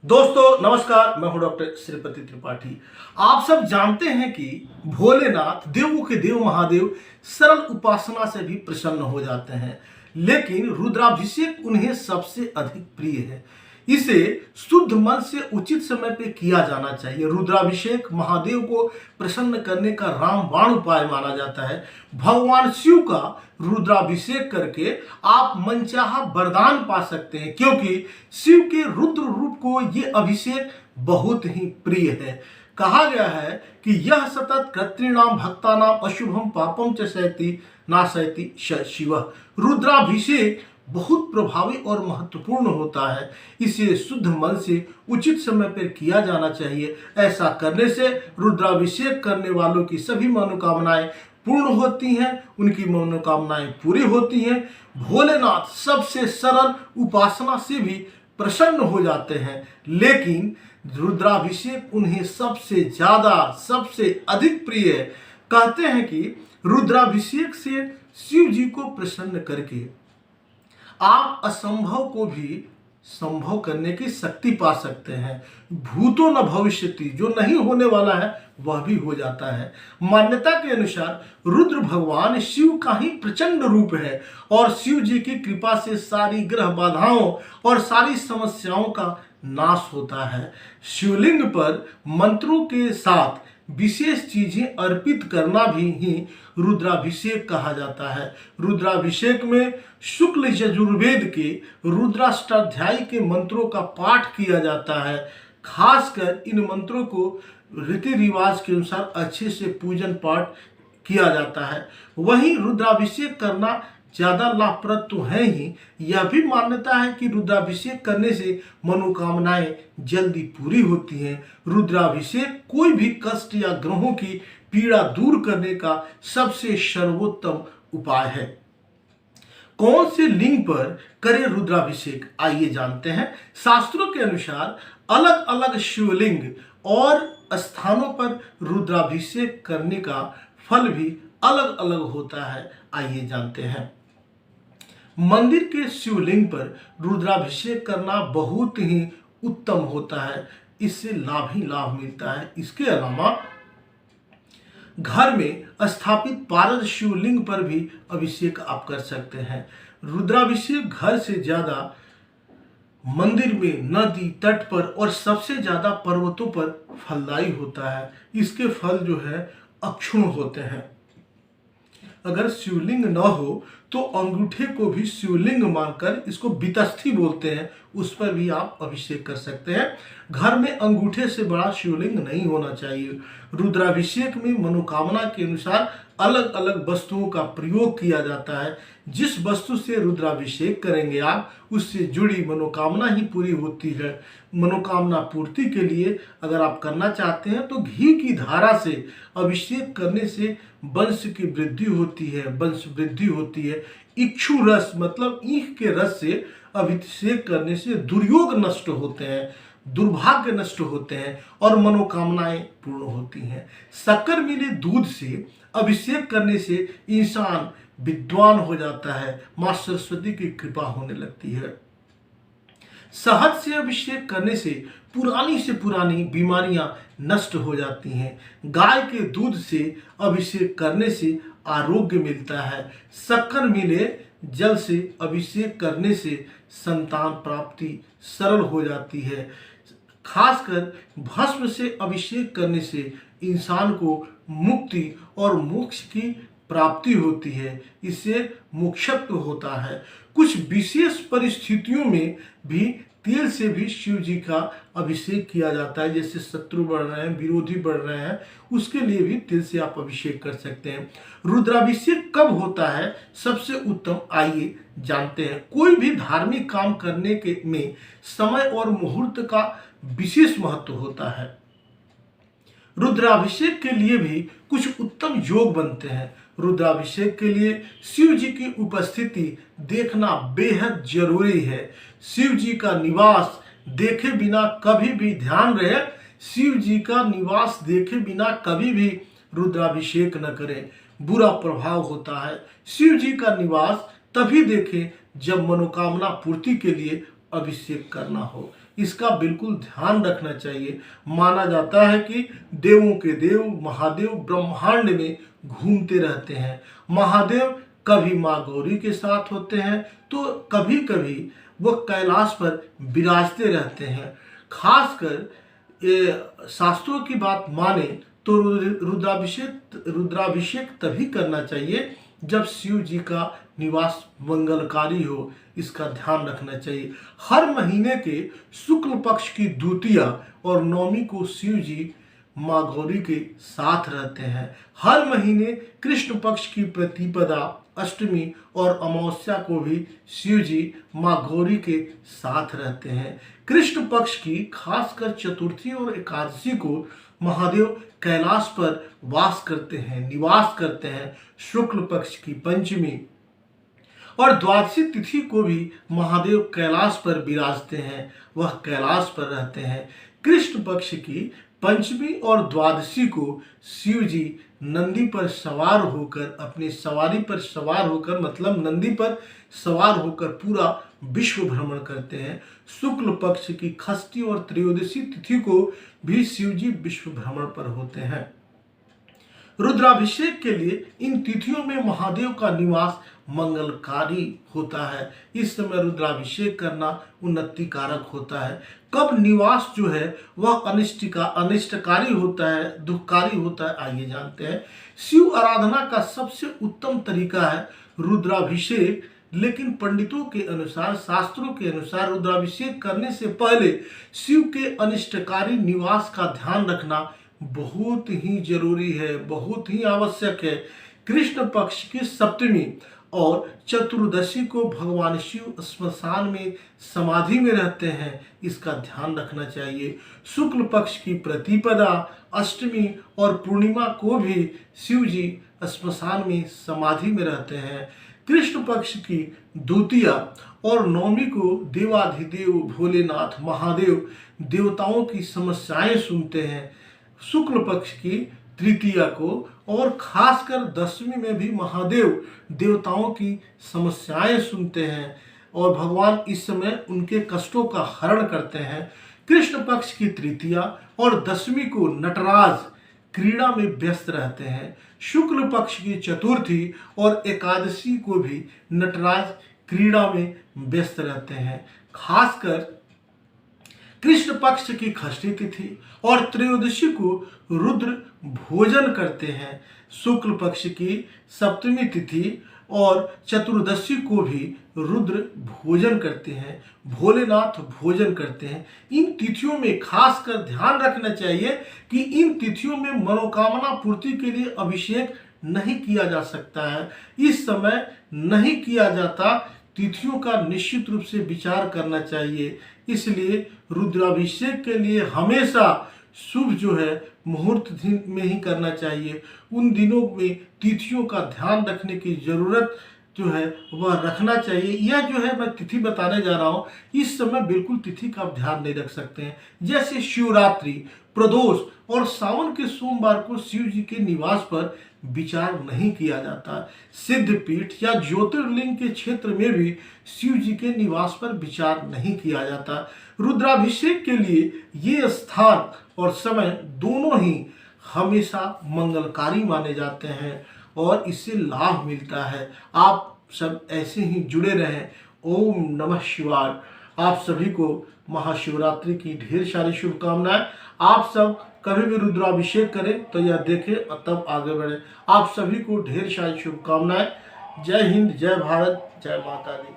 दोस्तों नमस्कार, मैं हूं डॉक्टर श्रीपति त्रिपाठी। आप सब जानते हैं कि भोलेनाथ देवों के देव महादेव सरल उपासना से भी प्रसन्न हो जाते हैं, लेकिन रुद्राभिषेक उन्हें सबसे अधिक प्रिय है। इसे शुद्ध मन से उचित समय पे किया जाना चाहिए। रुद्राभिषेक महादेव को प्रसन्न करने का रामबाण उपाय माना जाता है। भगवान शिव का रुद्राभिषेक करके आप मनचाहा वरदान पा सकते हैं, क्योंकि शिव के रुद्र रूप को ये अभिषेक बहुत ही प्रिय है। कहा गया है कि यह सतत कर्तृणाम भक्तानाम अशुभम पापम च सहति नाशयति शिव। रुद्राभिषेक बहुत प्रभावी और महत्वपूर्ण होता है। इसे शुद्ध मन से उचित समय पर किया जाना चाहिए। ऐसा करने से रुद्राभिषेक करने वालों की सभी मनोकामनाएं पूर्ण होती हैं, उनकी मनोकामनाएं पूरी होती हैं। भोलेनाथ सबसे सरल उपासना से भी प्रसन्न हो जाते हैं, लेकिन रुद्राभिषेक उन्हें सबसे ज्यादा सबसे अधिक प्रिय है। कहते हैं कि रुद्राभिषेक से शिव जी को प्रसन्न करके आप असंभव को भी संभव करने की शक्ति पा सकते हैं। भूतो न भविष्यति, जो नहीं होने वाला है वह भी हो जाता है। मान्यता के अनुसार रुद्र भगवान शिव का ही प्रचंड रूप है और शिव जी की कृपा से सारी ग्रह बाधाओं और सारी समस्याओं का नाश होता है। शिवलिंग पर मंत्रों के साथ विशेष चीजें अर्पित करना भी ही रुद्राभिषेक कहा जाता है। रुद्राभिषेक में शुक्ल यजुर्वेद के रुद्राष्टाध्यायी के मंत्रों का पाठ किया जाता है। खासकर इन मंत्रों को रीति रिवाज के अनुसार अच्छे से पूजन पाठ किया जाता है। वहीं रुद्राभिषेक करना ज्यादा लाभप्रद तो है ही, यह भी मान्यता है कि रुद्राभिषेक करने से मनोकामनाएं जल्दी पूरी होती हैं। रुद्राभिषेक कोई भी कष्ट या ग्रहों की पीड़ा दूर करने का सबसे सर्वोत्तम उपाय है। कौन से लिंग पर करें रुद्राभिषेक, आइए जानते हैं। शास्त्रों के अनुसार अलग अलग शिवलिंग और स्थानों पर रुद्राभिषेक करने का फल भी अलग अलग होता है, आइए जानते हैं। मंदिर के शिवलिंग पर रुद्राभिषेक करना बहुत ही उत्तम होता है, इससे लाभ ही लाभ मिलता है। इसके अलावा घर में स्थापित पारद शिवलिंग पर भी अभिषेक आप कर सकते हैं। रुद्राभिषेक घर से ज्यादा मंदिर में, नदी तट पर और सबसे ज्यादा पर्वतों पर फलदायी होता है। इसके फल जो है अक्षुण होते हैं। अगर शिवलिंग न हो तो अंगूठे को भी शिवलिंग मानकर, इसको बीतस्थी बोलते हैं, उस पर भी आप अभिषेक कर सकते हैं। घर में अंगूठे से बड़ा शिवलिंग नहीं होना चाहिए। रुद्राभिषेक में मनोकामना के अनुसार अलग अलग वस्तुओं का प्रयोग किया जाता है। जिस वस्तु से रुद्राभिषेक करेंगे आप, उससे जुड़ी मनोकामना ही पूरी होती है। मनोकामना पूर्ति के लिए अगर आप करना चाहते हैं तो घी की धारा से अभिषेक करने से वंश की वृद्धि होती है, वंश वृद्धि होती है। इक्षु रस मतलब ईख के रस से अभिषेक करने से दुर्योग नष्ट होते हैं, दुर्भाग्य नष्ट होते हैं और मनोकामनाएं पूर्ण होती हैं। शक्कर मिले दूध से अभिषेक करने से इंसान विद्वान हो जाता है, मां सरस्वती की कृपा होने लगती है। शहद से अभिषेक करने से पुरानी बीमारियां नष्ट हो जाती हैं। गाय के दूध से अभिषेक करने से आरोग्य मिलता है। शक्कर मिले जल से अभिषेक करने से संतान प्राप्ति सरल हो जाती है। खासकर भस्म से अभिषेक करने से इंसान को मुक्ति और मोक्ष की प्राप्ति होती है, इससे मोक्षत्व होता है। कुछ विशेष परिस्थितियों में भी तेल से भी शिव जी का अभिषेक किया जाता है। जैसे शत्रु बढ़ रहे हैं, विरोधी बढ़ रहे हैं, उसके लिए भी तेल से आप अभिषेक कर सकते हैं। रुद्राभिषेक कब होता है सबसे उत्तम, आइए जानते हैं। कोई भी धार्मिक काम करने के में समय और मुहूर्त का विशेष महत्व होता है। रुद्राभिषेक के लिए भी कुछ उत्तम योग बनते हैं। रुद्राभिषेक के लिए शिव जी की उपस्थिति देखना बेहद जरूरी है। शिव जी का निवास देखे बिना कभी भी, ध्यान रहे, शिव जी का निवास देखे बिना कभी भी रुद्राभिषेक न करें, बुरा प्रभाव होता है। शिव जी का निवास तभी देखें जब मनोकामना पूर्ति के लिए अभिषेक करना हो। इसका बिल्कुल ध्यान रखना चाहिए। माना जाता है कि देवों के देव महादेव ब्रह्मांड में घूमते रहते हैं। महादेव कभी माँ गौरी के साथ होते हैं तो कभी कभी वो कैलाश पर विराजते रहते हैं। खासकर शास्त्रों की बात माने तो रुद्राभिषेक तभी करना चाहिए जब शिव जी का निवास मंगलकारी हो, इसका ध्यान रखना चाहिए। हर महीने के शुक्ल पक्ष की द्वितीया और नवमी को शिव जी माँ गौरी के साथ रहते हैं। हर महीने कृष्ण पक्ष की प्रतिपदा, अष्टमी और अमावस्या को भी शिव जी माँ गौरी के साथ रहते हैं। कृष्ण पक्ष की खासकर चतुर्थी और एकादशी को महादेव कैलाश पर वास करते हैं, निवास करते हैं। शुक्ल पक्ष की पंचमी और द्वादशी तिथि को भी महादेव कैलाश पर विराजते हैं, वह कैलाश पर रहते हैं। कृष्ण पक्ष की पंचमी और द्वादशी को शिव जी नंदी पर सवार होकर, अपनी सवारी पर सवार होकर, मतलब नंदी पर सवार होकर पूरा विश्व भ्रमण करते हैं। शुक्ल पक्ष की षष्ठी और त्रयोदशी तिथि को भी शिव जी विश्व भ्रमण पर होते हैं। रुद्राभिषेक के लिए इन तिथियों में महादेव का निवास मंगलकारी होता है। इस समय रुद्राभिषेक करना उन्नति कारक होता है। कब निवास जो है वह अनिष्टकारी होता है, दुखकारी होता है, आइए जानते हैं। शिव आराधना का सबसे उत्तम तरीका है रुद्राभिषेक, लेकिन पंडितों के अनुसार, शास्त्रों के अनुसार रुद्राभिषेक करने से पहले शिव के अनिष्टकारी निवास का ध्यान रखना बहुत ही जरूरी है, बहुत ही आवश्यक है। कृष्ण पक्ष की सप्तमी और चतुर्दशी को भगवान शिव श्मशान में समाधि में रहते हैं, इसका ध्यान रखना चाहिए। शुक्ल पक्ष की प्रतिपदा, अष्टमी और पूर्णिमा को भी शिव जी श्मशान में समाधि में रहते हैं। कृष्ण पक्ष की द्वितीया और नवमी को देवाधिदेव भोलेनाथ महादेव देवताओं की समस्याएं सुनते हैं। शुक्ल पक्ष की तृतीया को और खासकर दशमी में भी महादेव देवताओं की समस्याएं सुनते हैं और भगवान इस समय उनके कष्टों का हरण करते हैं। कृष्ण पक्ष की तृतीया और दशमी को नटराज क्रीड़ा में व्यस्त रहते हैं। शुक्ल पक्ष की चतुर्थी और एकादशी को भी नटराज क्रीड़ा में व्यस्त रहते हैं। खासकर कृष्ण पक्ष की षष्ठी तिथि और त्रयोदशी को रुद्र भोजन करते हैं। शुक्ल पक्ष की सप्तमी तिथि और चतुर्दशी को भी रुद्र भोजन करते हैं, भोलेनाथ भोजन करते हैं। इन तिथियों में खासकर ध्यान रखना चाहिए कि इन तिथियों में मनोकामना पूर्ति के लिए अभिषेक नहीं किया जा सकता है। इस समय नहीं किया जाता, तिथियों का निश्चित रूप से विचार करना चाहिए। इसलिए रुद्राभिषेक के लिए हमेशा शुभ जो है मुहूर्त दिन में ही करना चाहिए। उन दिनों में तिथियों का ध्यान रखने की जरूरत जो है वह रखना चाहिए। यह जो है मैं तिथि बताने जा रहा हूँ, इस समय बिल्कुल तिथि का आप ध्यान नहीं रख सकते हैं। जैसे शिवरात्रि, प्रदोष और सावन के सोमवार को शिव जी के निवास पर विचार नहीं किया जाता। सिद्धपीठ या ज्योतिर्लिंग के क्षेत्र में भी शिव जी के निवास पर विचार नहीं किया जाता। रुद्राभिषेक के लिए ये स्थान और समय दोनों ही हमेशा मंगलकारी माने जाते हैं और इससे लाभ मिलता है। आप सब ऐसे ही जुड़े रहें। ओम नमः शिवाय। आप सभी को महाशिवरात्रि की ढेर सारी शुभकामनाएं। आप सब कभी भी रुद्राभिषेक करें तो यह देखें और तब आगे बढ़ें। आप सभी को ढेर सारी शुभकामनाएं। जय हिंद, जय भारत, जय माता दी।